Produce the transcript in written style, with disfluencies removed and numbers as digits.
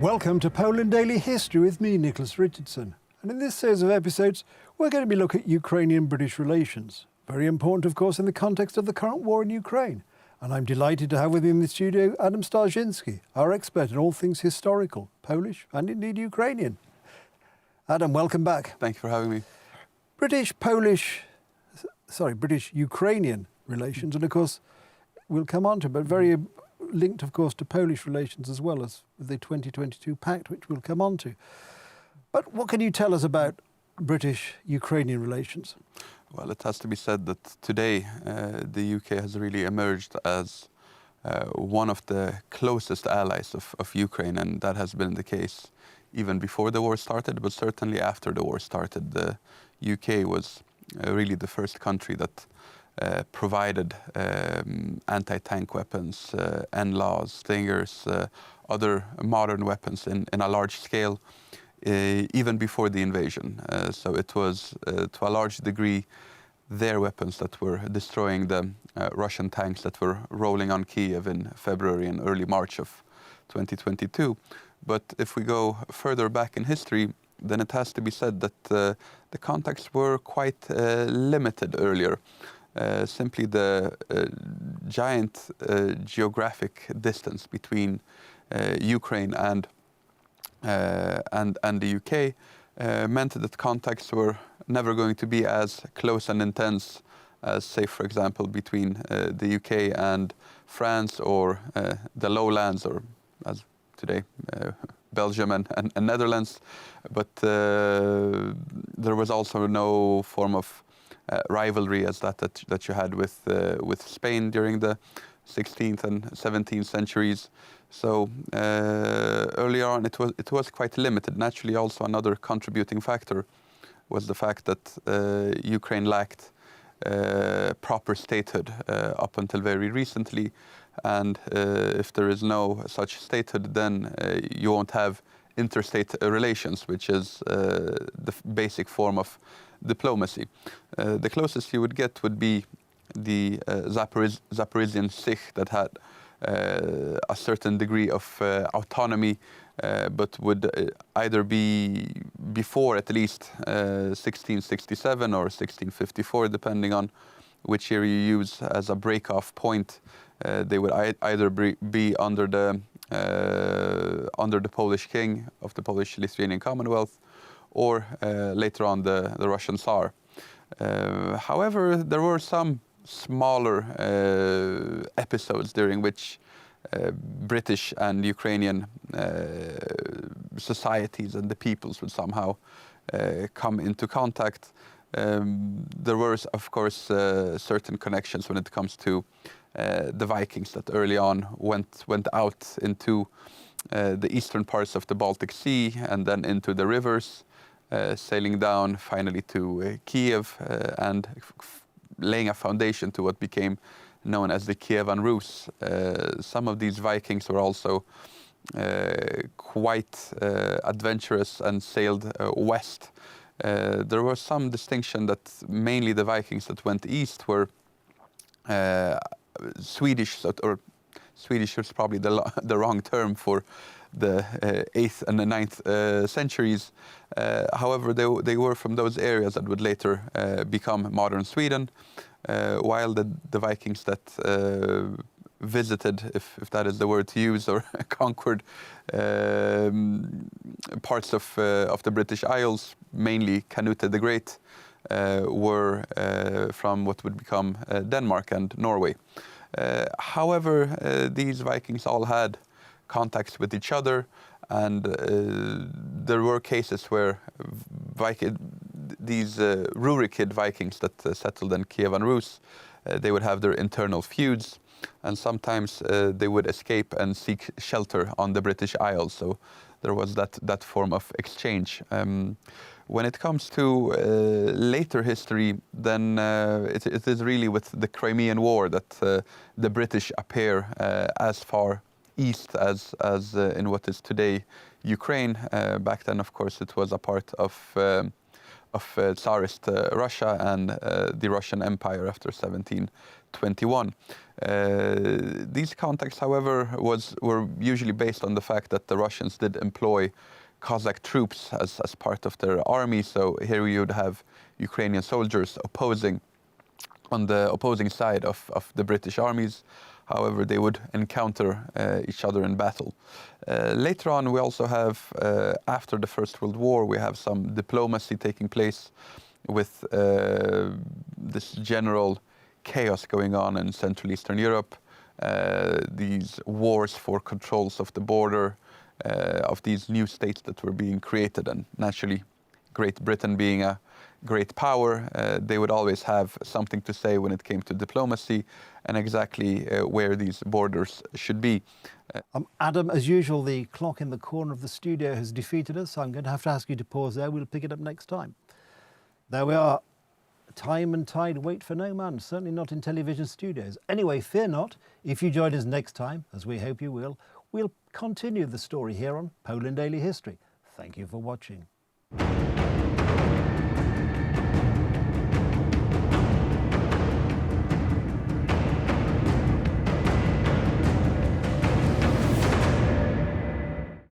Welcome to Poland Daily History with me, Nicholas Richardson. And in this series of episodes, we're going to be looking at Ukrainian-British relations. Very important, of course, in the context of the current war in Ukraine. And I'm delighted to have with me in the studio Adam Starzyński, our expert in all things historical, Polish and indeed Ukrainian. Adam, welcome back. Thank you for having me. British-Ukrainian relations, and of course, we'll come on to, but very linked, of course, to Polish relations as well as the 2022 pact, which we'll come on to. But what can you tell us about British-Ukrainian relations? Well, it has to be said that today the UK has really emerged as one of the closest allies of Ukraine, and that has been the case even before the war started, but certainly after the war started. The UK was really the first country that provided anti-tank weapons, NLAWs, Stingers, other modern weapons in a large scale, even before the invasion. So it was, to a large degree, their weapons that were destroying the Russian tanks that were rolling on Kiev in February and early March of 2022. But if we go further back in history, then it has to be said that the contacts were quite limited earlier. Simply the giant geographic distance between Ukraine and the UK meant that contacts were never going to be as close and intense as, say, for example, between the UK and France, or the lowlands, or as today, Belgium and Netherlands. But there was also no form of rivalry as that you had with Spain during the 16th and 17th centuries. So earlier on, it was quite limited. Naturally, also another contributing factor was the fact that Ukraine lacked proper statehood up until very recently, and if there is no such statehood, then you won't have interstate relations, which is the basic form of diplomacy. The closest you would get would be the Zaporizhian Sich, that had a certain degree of autonomy, but would either be before at least 1667 or 1654, depending on which year you use as a break-off point. They would either be under the Polish king of the Polish-Lithuanian Commonwealth, or later on the Russian Tsar. However, there were some smaller episodes during which British and Ukrainian societies and the peoples would somehow come into contact. There were, of course, certain connections when it comes to the Vikings that early on went out into the eastern parts of the Baltic Sea and then into the rivers, sailing down finally to Kiev and laying a foundation to what became known as the Kievan Rus. Some of these Vikings were also quite adventurous and sailed west. There was some distinction that mainly the Vikings that went east were Swedish, or Swedish is probably the wrong term for the 8th and the 9th centuries. However, they were from those areas that would later become modern Sweden, while the Vikings that visited, if that is the word to use, or conquered parts of the British Isles, mainly Canute the Great, were from what would become Denmark and Norway. However, these Vikings all had contacts with each other, and there were cases where these Rurikid Vikings that settled in Kievan Rus, they would have their internal feuds, and sometimes they would escape and seek shelter on the British Isles. So there was that form of exchange. When it comes to later history, then it is really with the Crimean War that the British appear as far east as in what is today Ukraine. Back then, of course, it was a part of Tsarist Russia and the Russian Empire after 1721. These contacts, however, were usually based on the fact that the Russians did employ Cossack troops as part of their army. So here you would have Ukrainian soldiers on the opposing side of the British armies. However, they would encounter each other in battle. Later on, we also have, after the First World War, we have some diplomacy taking place with this general chaos going on in Central Eastern Europe. These wars for controls of the border, of these new states that were being created, and naturally Great Britain being a great power, they would always have something to say when it came to diplomacy and exactly where these borders should be. Adam, as usual, the clock in the corner of the studio has defeated us, so I'm going to have to ask you to pause there. We'll pick it up next time. There we are. Time and tide wait for no man, certainly not in television studios. Anyway, fear not. If you join us next time, as we hope you will, we'll continue the story here on Poland Daily History. Thank you for watching.